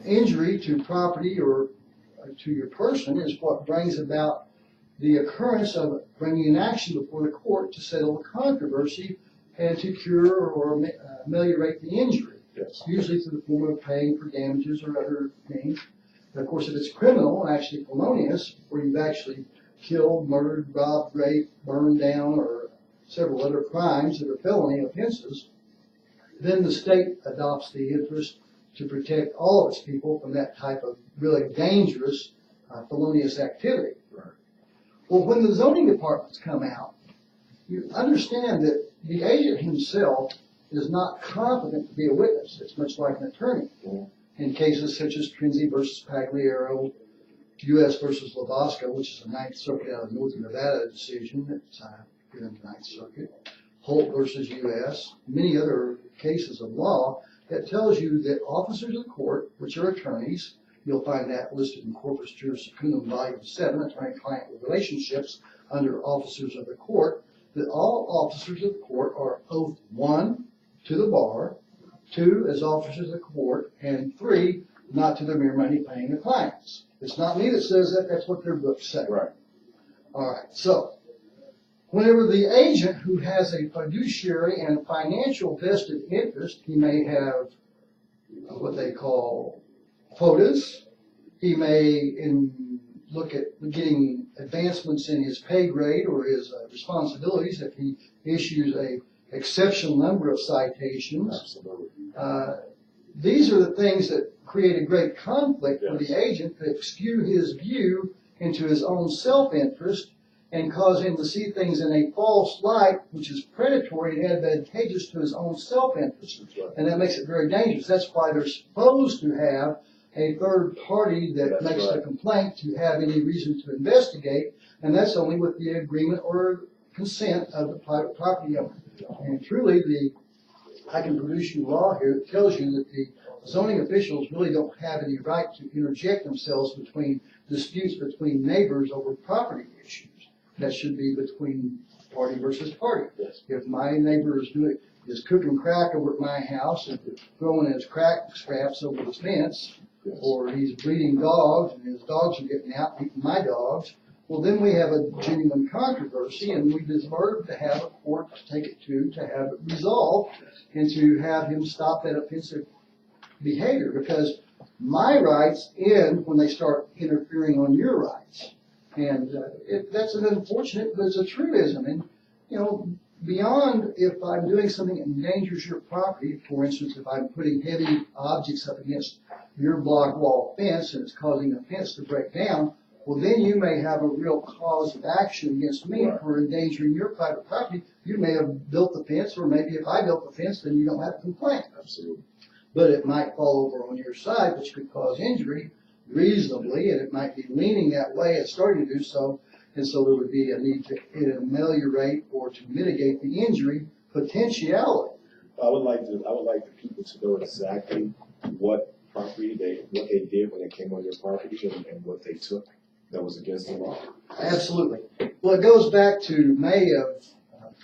injury to property or to your person is what brings about the occurrence of bringing an action before the court to settle the controversy and to cure or ameliorate the injury. Yes. Usually through the form of paying for damages or other means. And of course, if it's criminal and actually felonious, where you've actually killed, murdered, robbed, raped, burned down, or several other crimes that are felony offenses, then the state adopts the interest to protect all of its people from that type of really dangerous felonious activity. Right. Well, when the zoning departments come out, you understand that the agent himself is not competent to be a witness. It's much like an attorney. In cases such as Trinzi versus Pagliaro, U.S. versus Lavasco, which is a Ninth Circuit out of Northern Nevada decision that's in the Ninth Circuit, Holt versus U.S., many other cases of law that tells you that officers of the court, which are attorneys, you'll find that listed in Corpus Juris Secundum, Volume 7, Attorney-Client Relationships, under Officers of the Court, that all officers of the court are oath 1, to the bar, 2, as officers of the court, and 3, not to their mere money-paying clients. It's not me that says that, that's what their books say. Right. All right, so whenever the agent who has a fiduciary and financial vested interest, he may have what they call quotas. He may look at getting advancements in his pay grade or his responsibilities if he issues a exceptional number of citations. Absolutely. These are the things that create a great conflict for Yes. the agent that skew his view into his own self-interest and cause him to see things in a false light, which is predatory and advantageous to his own self-interest. Right. And that makes it very dangerous. That's why they're supposed to have a third party that That's makes right. the complaint to have any reason to investigate, and that's only with the agreement or consent of the private property owner. And truly, I can produce you law here that tells you that the zoning officials really don't have any right to interject themselves between disputes between neighbors over property issues. That should be between party versus party. Yes. If my neighbor is cooking crack over at my house and throwing his crack scraps over the fence, Yes. or he's breeding dogs and his dogs are getting out and eating my dogs, well, then we have a genuine controversy, and we deserve to have a court to take it to have it resolved and to have him stop that offensive behavior, because my rights end when they start interfering on your rights. And that's an unfortunate, but it's a truism. And, beyond if I'm doing something that endangers your property, for instance, if I'm putting heavy objects up against your block wall fence and it's causing the fence to break down, well, then you may have a real cause of action against me Right. for endangering your private property. You may have built the fence, or maybe if I built the fence, then you don't have to complain. Absolutely. But it might fall over on your side, which could cause injury reasonably, and it might be leaning that way and starting to do so. And so there would be a need to ameliorate or to mitigate the injury potentiality. I would like the people to know exactly what they did when they came on your property and what they took that was against the law. Absolutely. Well, it goes back to May of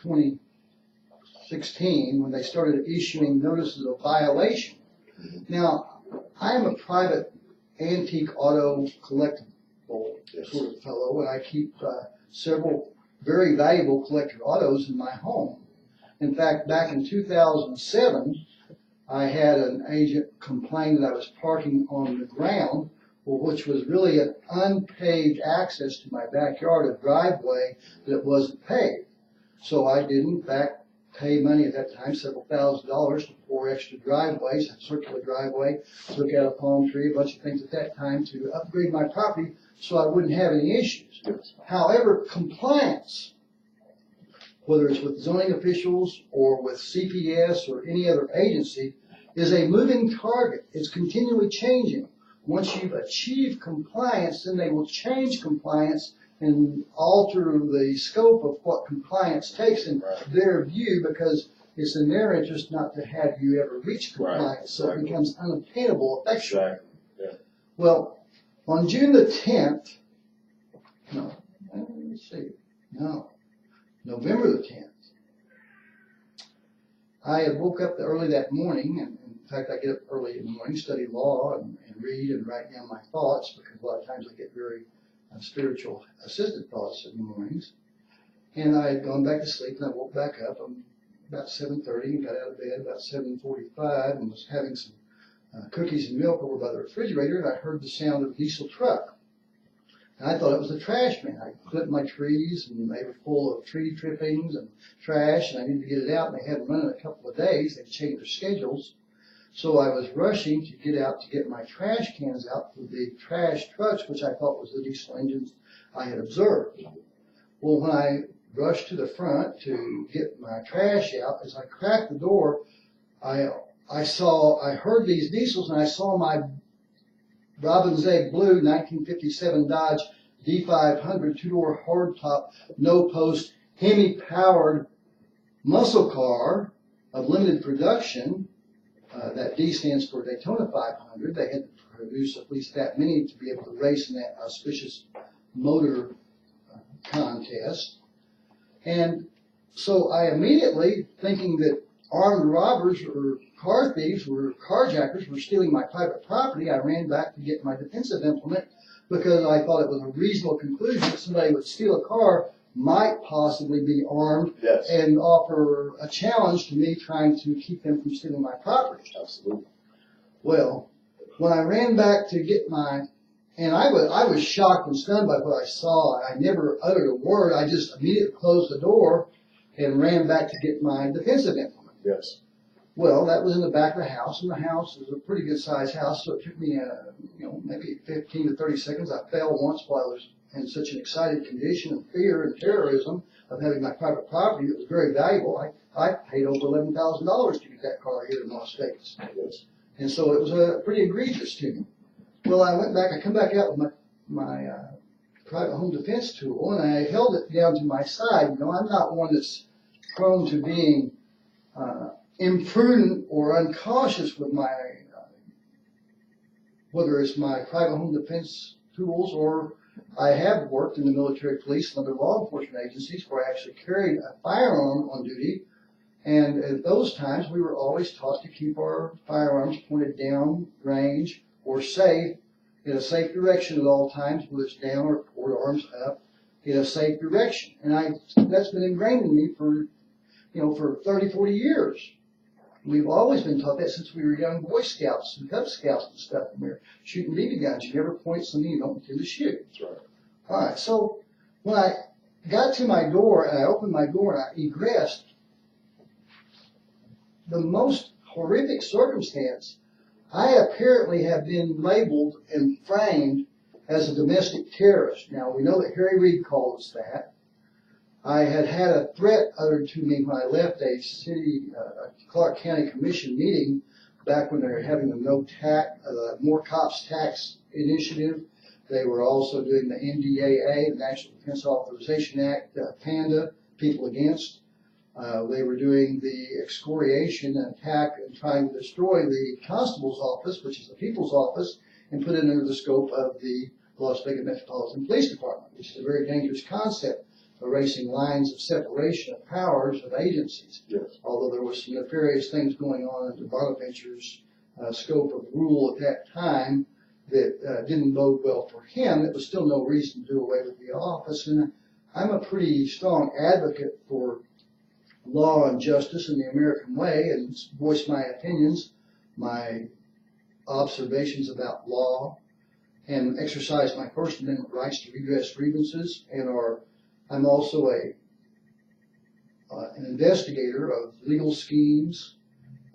2016 when they started issuing notices of violation. Now, I am a private antique auto collectible sort of fellow, and I keep several very valuable collector autos in my home. In fact, back in 2007, I had an agent complain that I was parking on the ground, which was really an unpaved access to my backyard, a driveway that wasn't paved. So I did, in fact, pay money at that time, several $1,000s for extra driveways, a circular driveway, took out a palm tree, a bunch of things at that time to upgrade my property so I wouldn't have any issues. Yes. However, compliance, whether it's with zoning officials or with CPS or any other agency, is a moving target. It's continually changing. Once you've achieved compliance, then they will change compliance and alter the scope of what compliance takes in their view, because it's in their interest not to have you ever reach compliance. Right. So it becomes unattainable effectually. Exactly. Yeah. Well, on June the 10th, November the 10th, I had woke up early that morning and In fact, I get up early in the morning, study law, and read and write down my thoughts, because a lot of times I get very spiritual assisted thoughts in the mornings. And I had gone back to sleep, and I woke back up about 7:30 and got out of bed about 7:45 and was having some cookies and milk over by the refrigerator, and I heard the sound of a diesel truck. And I thought it was the trash man. I clipped my trees, and they were full of tree trippings and trash, and I needed to get it out, and they hadn't run in a couple of days. They'd changed their schedules. So I was rushing to get out to get my trash cans out for the trash trucks, which I thought was the diesel engines I had observed. Well, when I rushed to the front to get my trash out, as I cracked the door, I heard these diesels, and I saw my Robin's Egg Blue 1957 Dodge D500 two-door hardtop, no-post, Hemi-powered muscle car of limited production. That D stands for Daytona 500. They had to produce at least that many to be able to race in that auspicious motor contest. And so I immediately, thinking that armed robbers or car thieves or carjackers were stealing my private property, I ran back to get my defensive implement, because I thought it was a reasonable conclusion that somebody would steal a car, might possibly be armed, Yes. and offer a challenge to me trying to keep them from stealing my property. Absolutely. Well, when I ran back to get and I was shocked and stunned by what I saw. I never uttered a word. I just immediately closed the door and ran back to get my defensive implement. Yes. Well, that was in the back of the house, and the house is a pretty good sized house, so it took me, maybe 15 to 30 seconds. I fell once while I was in such an excited condition of fear and terrorism of having my private property that was very valuable. I paid over $11,000 to get that car here in Las Vegas. Yes. And so it was pretty egregious to me. Well, I come back out with my private home defense tool, and I held it down to my side. I'm not one that's prone to being imprudent or uncautious with whether it's my private home defense tools, or I have worked in the military police and other law enforcement agencies where I actually carried a firearm on duty. And at those times, we were always taught to keep our firearms pointed down range or safe, in a safe direction at all times, whether it's down or arms up, in a safe direction. And that's been ingrained in me for 30, 40 years. We've always been taught that since we were young Boy Scouts and Cub Scouts and stuff. When we were shooting BB guns, you never point something you don't intend to shoot. That's right. All right, so when I got to my door and I opened my door and I egressed, the most horrific circumstance, I apparently have been labeled and framed as a domestic terrorist. Now, we know that Harry Reid called us that. I had had a threat uttered to me when I left a Clark County Commission meeting back when they were having the More Cops Tax Initiative. They were also doing the NDAA, the National Defense Authorization Act, PANDA, People Against. They were doing the excoriation and attack and trying to destroy the constable's office, which is the people's office, and put it under the scope of the Las Vegas Metropolitan Police Department, which is a very dangerous concept, erasing lines of separation of powers of agencies. Yes. Although there was some nefarious things going on under Bonaventure's scope of rule at that time that didn't bode well for him, there was still no reason to do away with the office. And I'm a pretty strong advocate for law and justice in the American way, and voice my opinions, my observations about law, and exercise my First Amendment rights to redress grievances. And I'm also an investigator of legal schemes,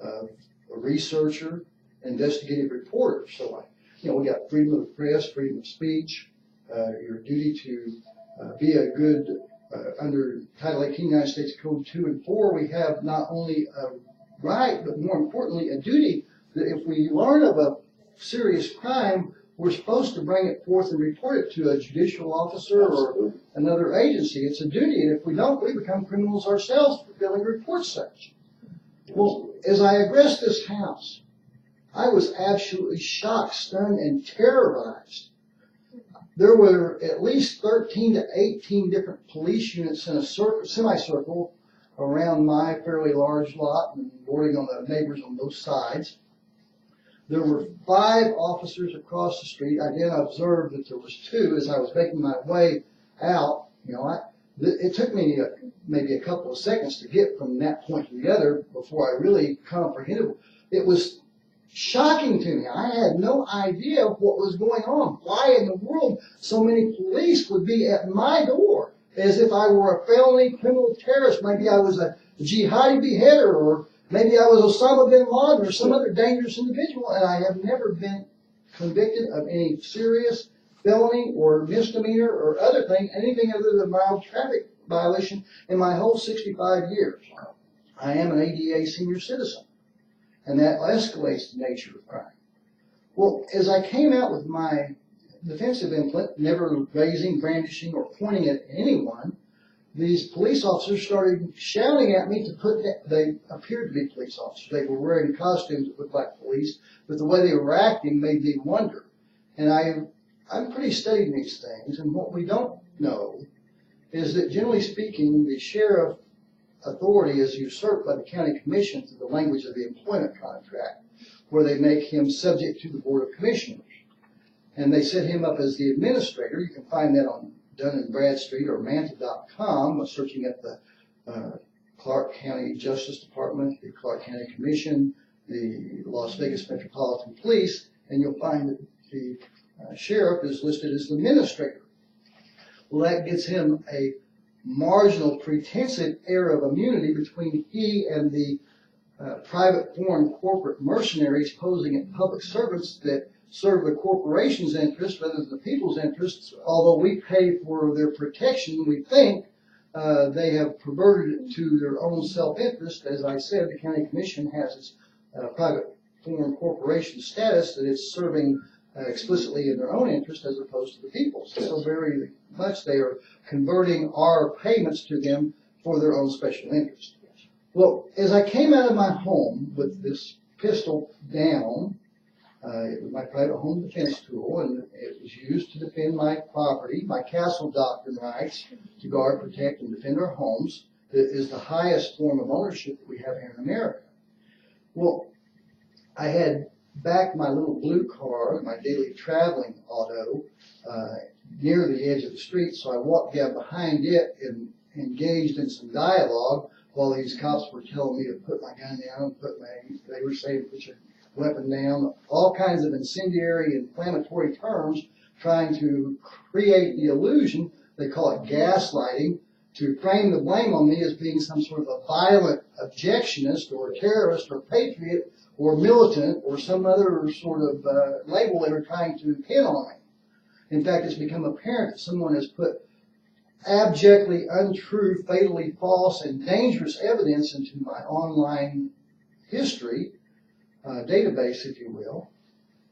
a researcher, investigative reporter. So we got freedom of the press, freedom of speech, your duty to be a good. Under Title 18 United States Code 2 and 4, we have not only a right, but more importantly, a duty that if we learn of a serious crime, we're supposed to bring it forth and report it to a judicial officer or another agency. It's a duty, and if we don't, we become criminals ourselves for failing to report such. Well, as I addressed this house, I was absolutely shocked, stunned, and terrorized. There were at least 13 to 18 different police units in a semicircle around my fairly large lot and boarding on the neighbors on both sides. There were 5 officers across the street. I then observed that there was 2 as I was making my way out. It took me maybe a couple of seconds to get from that point to the other before I really comprehended. It was shocking to me. I had no idea what was going on. Why in the world so many police would be at my door as if I were a felony criminal terrorist. Maybe I was a jihadi beheader, or maybe I was Osama bin Laden or some other dangerous individual, and I have never been convicted of any serious felony or misdemeanor or other thing, anything other than mild traffic violation in my whole 65 years. I am an ADA senior citizen, and that escalates the nature of crime. Well, as I came out with my defensive implement, never raising, brandishing, or pointing at anyone, these police officers started shouting at me to put that. They appeared to be police officers. They were wearing costumes that looked like police, but the way they were acting made me wonder. And I'm pretty studied in these things, and what we don't know is that, generally speaking, the sheriff authority is usurped by the county commission through the language of the employment contract, where they make him subject to the board of commissioners. And they set him up as the administrator. You can find that on Dun & Bradstreet or Manta.com by searching at the Clark County Justice Department, the Clark County Commission, the Las Vegas Metropolitan Police, and you'll find that the sheriff is listed as the administrator. Well, that gives him a marginal, pretensive air of immunity between he and the private foreign corporate mercenaries posing as public servants that serve the corporation's interests rather than the people's interests. Although we pay for their protection, we think they have perverted it to their own self-interest. As I said, the county commission has its private foreign corporation status that it's serving explicitly in their own interest as opposed to the people's. So very much they are converting our payments to them for their own special interest. Well, as I came out of my home with this pistol down, it was my private home defense tool, and it was used to defend my property, my castle doctrine rights to guard, protect, and defend our homes. It is the highest form of ownership that we have here in America. Well, I had backed my little blue car, my daily traveling auto, near the edge of the street, so I walked down behind it and engaged in some dialogue while these cops were telling me to put my gun down, they were saying put your weapon down, all kinds of incendiary, inflammatory terms, trying to create the illusion, they call it gaslighting, to frame the blame on me as being some sort of a violent objectionist or terrorist or patriot or militant or some other sort of label they were trying to pin on me. In fact, it's become apparent that someone has put abjectly untrue, fatally false, and dangerous evidence into my online history, database, if you will,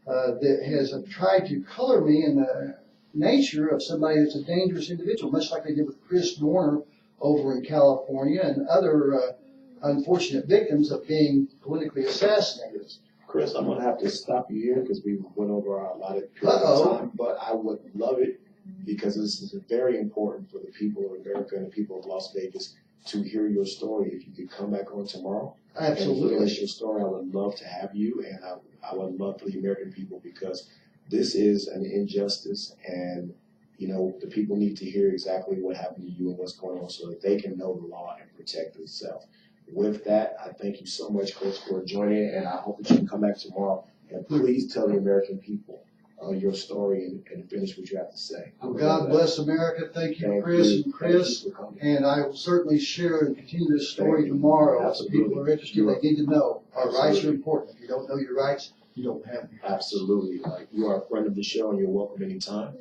that has tried to color me in the nature of somebody that's a dangerous individual, much like they did with Chris Dorner over in California and other unfortunate victims of being politically assassinated. Chris, I'm going to have to stop you here because we went over our allotted period of time, but I would love it because this is very important for the people of America and the people of Las Vegas to hear your story. If you could come back on tomorrow Absolutely. and finish your story, I would love to have you, and I would love for the American people, because this is an injustice, and the people need to hear exactly what happened to you and what's going on so that they can know the law and protect themselves. With that, I thank you so much, Chris, for joining, and I hope that you can come back tomorrow and please tell the American people your story and finish what you have to say. Well, God bless America. Thank you, Chris and Chris. And I will certainly share and continue this story tomorrow. If people are interested, they need to know. Our rights are important. If you don't know your rights, you don't have any. Absolutely. You are a friend of the show, and you're welcome anytime.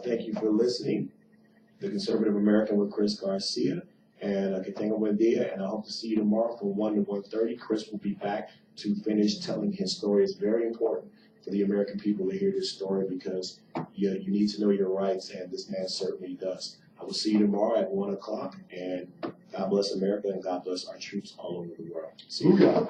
Thank you for listening. The Conservative American with Chris Garcia. And que tenga buen día, and I hope to see you tomorrow from 1 to 1:30. Chris will be back to finish telling his story. It's very important for the American people to hear this story because you need to know your rights, and this man certainly does. I will see you tomorrow at 1 o'clock, and God bless America, and God bless our troops all over the world. See you.